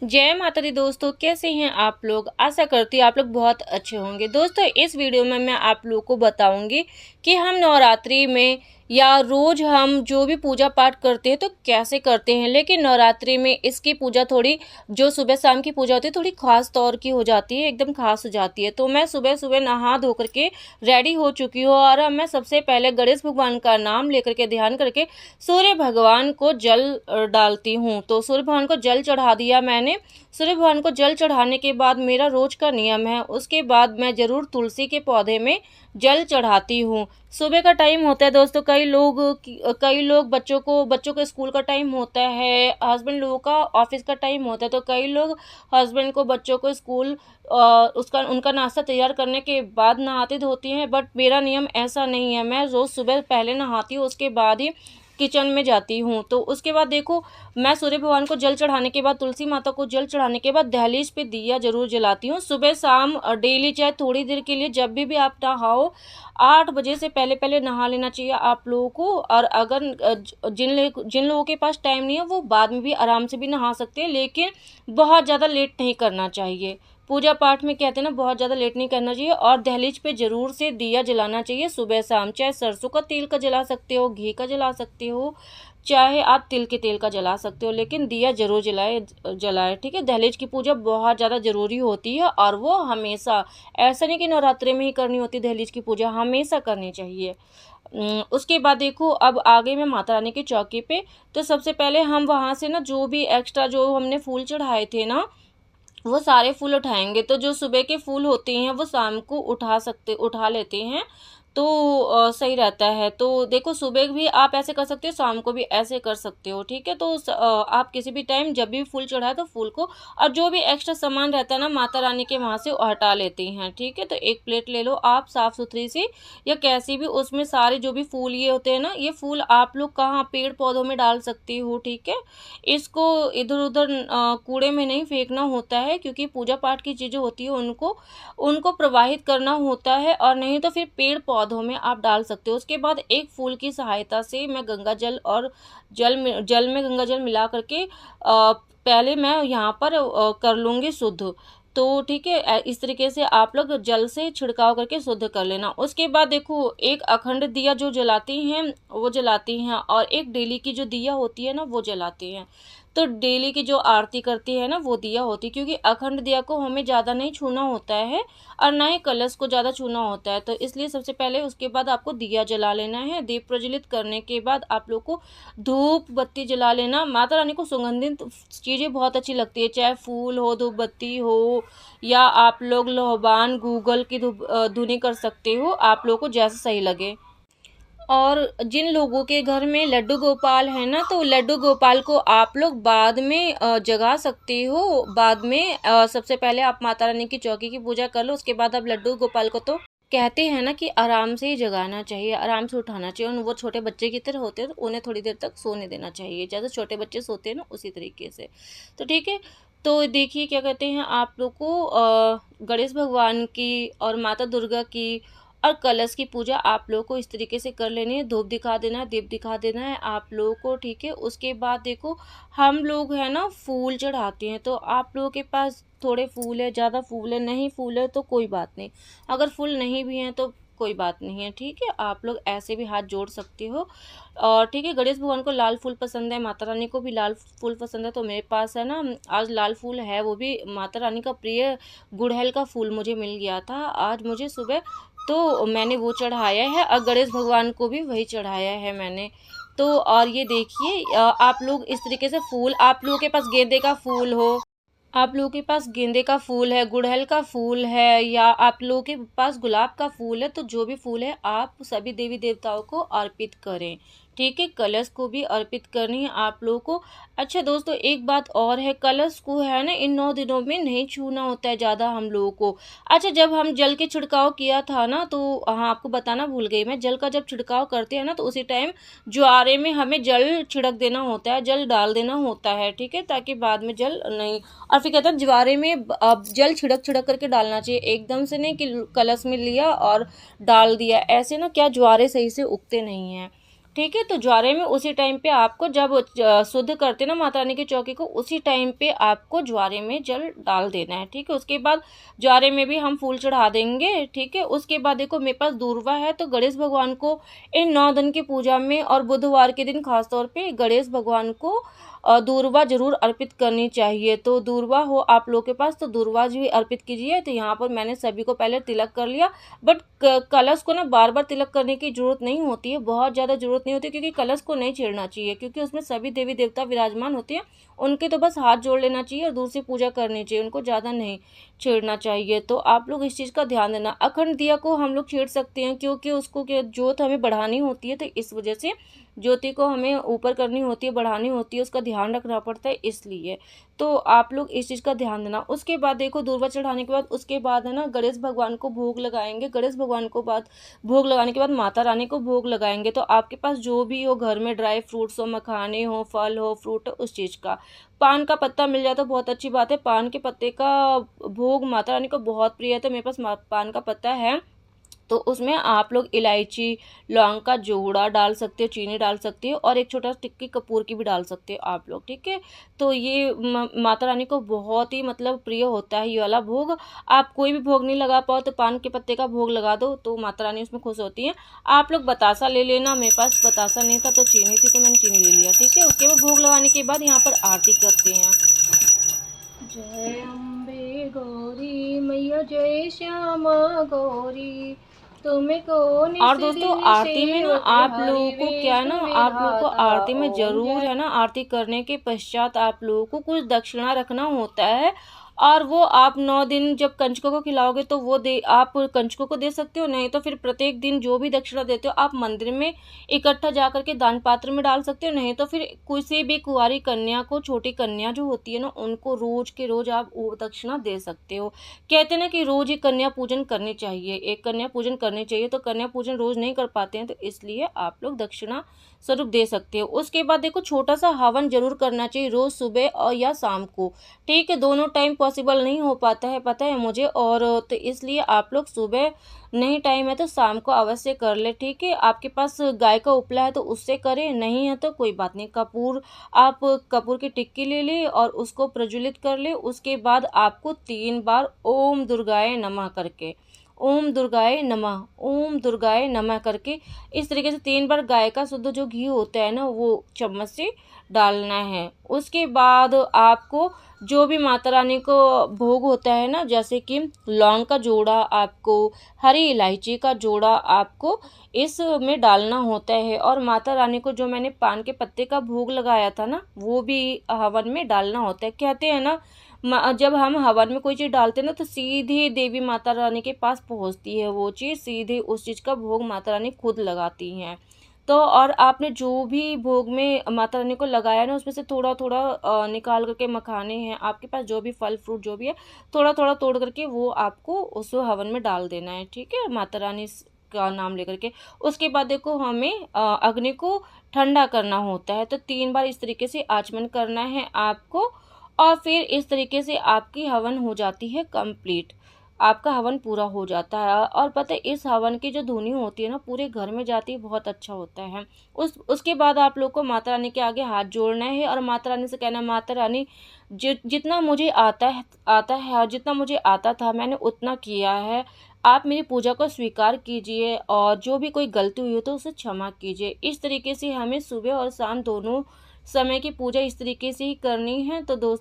जय माता दी दोस्तों, कैसे हैं आप लोग। आशा करती हूँ आप लोग बहुत अच्छे होंगे। दोस्तों इस वीडियो में मैं आप लोग को बताऊंगी कि हम नवरात्रि में या रोज हम जो भी पूजा पाठ करते हैं तो कैसे करते हैं, लेकिन नवरात्रि में इसकी पूजा थोड़ी जो सुबह शाम की पूजा होती है थोड़ी खास तौर की हो जाती है, एकदम खास हो जाती है। तो मैं सुबह सुबह नहा धो करके रेडी हो चुकी हूँ और अब मैं सबसे पहले गणेश भगवान का नाम लेकर के ध्यान करके सूर्य भगवान को जल डालती हूँ। तो सूर्य भगवान को जल चढ़ा दिया मैंने। सूर्य भगवान को जल चढ़ाने के बाद मेरा रोज का नियम है, उसके बाद मैं जरूर तुलसी के पौधे में जल चढ़ाती हूँ। सुबह का टाइम होता है दोस्तों, कई लोग बच्चों के स्कूल का टाइम होता है, हस्बैंड लोगों का ऑफिस का टाइम होता है, तो कई लोग हस्बैंड को बच्चों को स्कूल उसका उनका नाश्ता तैयार करने के बाद नहाते धोती हैं। बट मेरा नियम ऐसा नहीं है, मैं रोज़ सुबह पहले नहाती हूँ, उसके बाद ही किचन में जाती हूँ। तो उसके बाद देखो, मैं सूर्य भगवान को जल चढ़ाने के बाद, तुलसी माता को जल चढ़ाने के बाद दहलीज पे दिया जरूर जलाती हूँ सुबह शाम डेली, चाहे थोड़ी देर के लिए, जब भी आप नहाओ 8 बजे से पहले पहले नहा लेना चाहिए आप लोगों को। और अगर जिन लोगों के पास टाइम नहीं है वो बाद में भी आराम से भी नहा सकते हैं, लेकिन बहुत ज़्यादा लेट नहीं करना चाहिए। पूजा पाठ में कहते हैं ना, बहुत ज़्यादा लेट नहीं करना चाहिए। और दहलीज पे ज़रूर से दिया जलाना चाहिए सुबह शाम, चाहे सरसों का तेल का जला सकते हो, घी का जला सकते हो, चाहे आप तिल के तेल का जला सकते हो, लेकिन दिया जरूर जलाए, ठीक है। दहलीज की पूजा बहुत ज़्यादा ज़रूरी होती है और वो हमेशा, ऐसा नहीं कि नवरात्रि में ही करनी होती, दहलीज की पूजा हमेशा करनी चाहिए। उसके बाद देखो, अब आगे मैं माता रानी की चौकी पे। तो सबसे पहले हम वहाँ से ना जो भी एक्स्ट्रा जो हमने फूल चढ़ाए थे ना, वो सारे फूल उठाएंगे। तो जो सुबह के फूल होते हैं वो शाम को उठा लेते हैं, तो सही रहता है। तो देखो, सुबह भी आप ऐसे कर सकते हो, शाम को भी ऐसे कर सकते हो, ठीक है। तो आप किसी भी टाइम जब भी फूल चढ़ाए तो फूल को, और जो भी एक्स्ट्रा सामान रहता है ना माता रानी के, वहाँ से हटा लेते हैं, ठीक है। तो एक प्लेट ले लो आप साफ़ सुथरी सी, या कैसी भी, उसमें सारे जो भी फूल ये होते हैं ना, ये फूल आप लोग कहाँ पेड़ पौधों में डाल सकती हो, ठीक है। इसको इधर उधर कूड़े में नहीं फेंकना होता है, क्योंकि पूजा पाठ की चीज़ें होती है उनको उनको प्रवाहित करना होता है, और नहीं तो फिर पेड़ पौधों में आप डाल सकते हो। उसके बाद एक फूल की सहायता से मैं गंगा जल और जल में गंगा जल मिला करके पहले मैं यहाँ पर कर लूँगी शुद्ध। तो ठीक है, इस तरीके से आप लोग जल से छिड़काव करके शुद्ध कर लेना। उसके बाद देखो, एक अखंड दिया जो जलाती हैं वो जलाती हैं, और एक डेली की जो दिया होती है ना वो जलाती हैं। तो डेली की जो आरती करती है ना वो दिया होती है, क्योंकि अखंड दिया को हमें ज़्यादा नहीं छूना होता है और ना ही कलश को ज़्यादा छूना होता है। तो इसलिए सबसे पहले उसके बाद आपको दिया जला लेना है। दीप प्रज्वलित करने के बाद आप लोग को धूप बत्ती जला लेना। माता रानी को सुगंधित चीज़ें बहुत अच्छी लगती है, चाहे फूल हो, धूप बत्ती हो, या आप लोग लोहबान गूगल की धुनी कर सकते हो, आप लोग को जैसा सही लगे। और जिन लोगों के घर में लड्डू गोपाल है ना, तो लड्डू गोपाल को आप लोग बाद में जगा सकते हो। बाद में सबसे पहले आप माता रानी की चौकी की पूजा कर लो, उसके बाद आप लड्डू गोपाल को, तो कहते हैं ना कि आराम से ही जगाना चाहिए, आराम से उठाना चाहिए। वो छोटे बच्चे की तरह होते हैं, तो उन्हें थोड़ी देर तक सोने देना चाहिए, जैसे छोटे बच्चे सोते हैं ना उसी तरीके से। तो ठीक है। तो देखिए क्या कहते हैं, आप लोग को गणेश भगवान की और माता दुर्गा की और कलश की पूजा आप लोगों को इस तरीके से कर लेनी है। धूप दिखा देना है, दीप दिखा देना है आप लोगों को, ठीक है। उसके बाद देखो, हम लोग है ना फूल चढ़ाते हैं, तो आप लोगों के पास थोड़े फूल है, ज़्यादा फूल है, नहीं फूल है तो कोई बात नहीं, अगर फूल नहीं भी हैं तो कोई बात नहीं है, ठीक है। आप लोग ऐसे भी हाथ जोड़ सकते हो। और ठीक है, गणेश भगवान को लाल फूल पसंद है, माता रानी को भी लाल फूल पसंद है, तो मेरे पास है ना आज लाल फूल है, वो भी माता रानी का प्रिय गुड़हल का फूल मुझे मिल गया था आज मुझे सुबह, तो मैंने वो चढ़ाया है, और गणेश भगवान को भी वही चढ़ाया है मैंने। तो और ये देखिए, आप लोग इस तरीके से फूल, आप लोगों के पास गेंदे का फूल हो, आप लोगों के पास गेंदे का फूल है, गुड़हल का फूल है, या आप लोगों के पास गुलाब का फूल है, तो जो भी फूल है आप सभी देवी देवताओं को अर्पित करें, ठीक है। कलश को भी अर्पित करनी है आप लोगों को। अच्छा दोस्तों, एक बात और है, कलश को है ना इन 9 दिनों में नहीं छूना होता है ज़्यादा हम लोगों को। अच्छा, जब हम जल के छिड़काव किया था ना, तो हाँ आपको बताना भूल गई मैं, जल का जब छिड़काव करते हैं ना तो उसी टाइम ज्वारे में हमें जल छिड़क देना होता है, जल डाल देना होता है, ठीक है, ताकि बाद में जल नहीं, और फिर कहते हैं ज्वारे में अब जल छिड़क छिड़क करके डालना चाहिए, एकदम से नहीं कि कलश में लिया और डाल दिया, ऐसे ना क्या ज्वारे सही से उगते नहीं हैं। ठीक है। तो ज्वारे में उसी टाइम पे आपको जब शुद्ध करते ना माता रानी की चौकी को, उसी टाइम पे आपको ज्वारे में जल डाल देना है। ठीक है। उसके बाद ज्वारे में भी हम फूल चढ़ा देंगे। ठीक है। उसके बाद देखो मेरे पास दूर्वा है, तो गणेश भगवान को इन 9 दिन की पूजा में और बुधवार के दिन खासतौर पे गणेश भगवान को दूर्वा जरूर अर्पित करनी चाहिए। तो दूर्वा हो आप लोग के पास तो दूर्वा भी अर्पित कीजिए। तो यहाँ पर मैंने सभी को पहले तिलक कर लिया, बट कलश को ना बार बार तिलक करने की जरूरत नहीं होती है, बहुत ज़्यादा जरूरत नहीं होती, क्योंकि कलश को नहीं छेड़ना चाहिए, क्योंकि उसमें सभी देवी देवता विराजमान होते हैं। उनके तो बस हाथ जोड़ लेना चाहिए और दूर से पूजा करनी चाहिए, उनको ज़्यादा नहीं छेड़ना चाहिए। तो आप लोग इस चीज़ का ध्यान देना। अखंड दिया को हम लोग छेड़ सकते हैं, क्योंकि उसको ज्योत हमें बढ़ानी होती है, तो इस वजह से ज्योति को हमें ऊपर करनी होती है, बढ़ानी होती है, उसका ध्यान रखना पड़ता है, इसलिए। तो आप लोग इस चीज़ का ध्यान देना। उसके बाद देखो दूर्वा चढ़ाने के बाद उसके बाद है ना गणेश भगवान को भोग लगाएंगे। गणेश भगवान को बाद भोग लगाने के बाद माता रानी को भोग लगाएंगे। तो आपके पास जो भी हो घर में, ड्राई फ्रूट्स हो, मखाने हो, फल हो, फ्रूट हो, उस चीज़ का। पान का पत्ता मिल जाए तो बहुत अच्छी बात है। पान के पत्ते का भोग माता रानी को बहुत प्रिय है, तो मेरे पास पान का पत्ता है, तो उसमें आप लोग इलायची, लौंग का जोड़ा डाल सकते हो, चीनी डाल सकते हो, और एक छोटा टिक्की कपूर की भी डाल सकते हो आप लोग। ठीक है। तो ये माता रानी को बहुत ही मतलब प्रिय होता है ये वाला भोग। आप कोई भी भोग नहीं लगा पाओ तो पान के पत्ते का भोग लगा दो, तो माता रानी उसमें खुश होती हैं। आप लोग बतासा ले लेना, मेरे पास बतासा नहीं था तो चीनी थी, तो मैंने चीनी ले लिया। ठीक है। उसके बाद भोग लगाने के बाद यहाँ पर आरती करते हैं। जय अम्बे गौरी मैया, जय श्यामा गौरी, तुम्हें कौन। और दोस्तों आरती में ना आप लोगों को क्या है ना, आप लोगों को आरती में जरूर है ना, आरती करने के पश्चात आप लोगों को कुछ दक्षिणा रखना होता है, और वो आप 9 दिन जब कंजकों को खिलाओगे तो वो आप कंजकों को दे सकते हो, नहीं तो फिर प्रत्येक दिन जो भी दक्षिणा देते हो आप मंदिर में इकट्ठा जा करके दान पात्र में डाल सकते हो, नहीं तो फिर किसी भी कुंवारी कन्या को, छोटी कन्या जो होती है ना, उनको रोज के रोज आप वो दक्षिणा दे सकते हो। कहते हैं ना कि रोज ही कन्या पूजन करनी चाहिए, एक कन्या पूजन करनी चाहिए, तो कन्या पूजन रोज नहीं कर पाते हैं, तो इसलिए आप लोग दक्षिणा स्वरूप दे सकते हो। उसके बाद देखो छोटा सा हवन जरूर करना चाहिए रोज सुबह और या शाम को। ठीक है। दोनों टाइम पॉसिबल नहीं हो पाता है, पता है मुझे, और तो इसलिए आप लोग सुबह नहीं टाइम है तो शाम को अवश्य कर ले। ठीक है। आपके पास गाय का उपला है तो उससे करें, नहीं है तो कोई बात नहीं, कपूर, आप कपूर की टिक्की ले ले और उसको प्रज्वलित कर ले। उसके बाद आपको 3 बार ओम दुर्गाय नमः करके, ओम दुर्गाय नमः, ओम दुर्गाय नमः करके इस तरीके से 3 बार गाय का शुद्ध जो घी होता है ना वो चम्मच से डालना है। उसके बाद आपको जो भी माता रानी को भोग होता है ना, जैसे कि लौंग का जोड़ा, आपको हरी इलायची का जोड़ा आपको इसमें डालना होता है, और माता रानी को जो मैंने पान के पत्ते का भोग लगाया था ना वो भी हवन में डालना होता है। कहते हैं ना जब हम हवन में कोई चीज़ डालते हैं ना तो सीधी देवी माता रानी के पास पहुंचती है वो चीज़, सीधे उस चीज़ का भोग माता रानी खुद लगाती हैं। तो और आपने जो भी भोग में माता रानी को लगाया ना उसमें से थोड़ा थोड़ा निकाल करके, मखाने हैं आपके पास जो भी फल फ्रूट जो भी है, थोड़ा थोड़ा तोड़ करके वो आपको उस हवन में डाल देना है। ठीक है। माता रानी का नाम लेकर के। उसके बाद देखो हमें अग्नि को ठंडा करना होता है, तो 3 बार इस तरीके से आचमन करना है आपको, और फिर इस तरीके से आपकी हवन हो जाती है कंप्लीट, आपका हवन पूरा हो जाता है। और पता है इस हवन की जो धुनी होती है ना पूरे घर में जाती है, बहुत अच्छा होता है। उसके बाद आप लोग को माता रानी के आगे हाथ जोड़ना है और माता रानी से कहना, माता रानी जितना मुझे आता है और जितना मुझे आता था मैंने उतना किया है, आप मेरी पूजा को स्वीकार कीजिए, और जो भी कोई गलती हुई हो तो उसे क्षमा कीजिए। इस तरीके से हमें सुबह और शाम दोनों समय की पूजा इस तरीके से ही करनी है। तो दोस्तों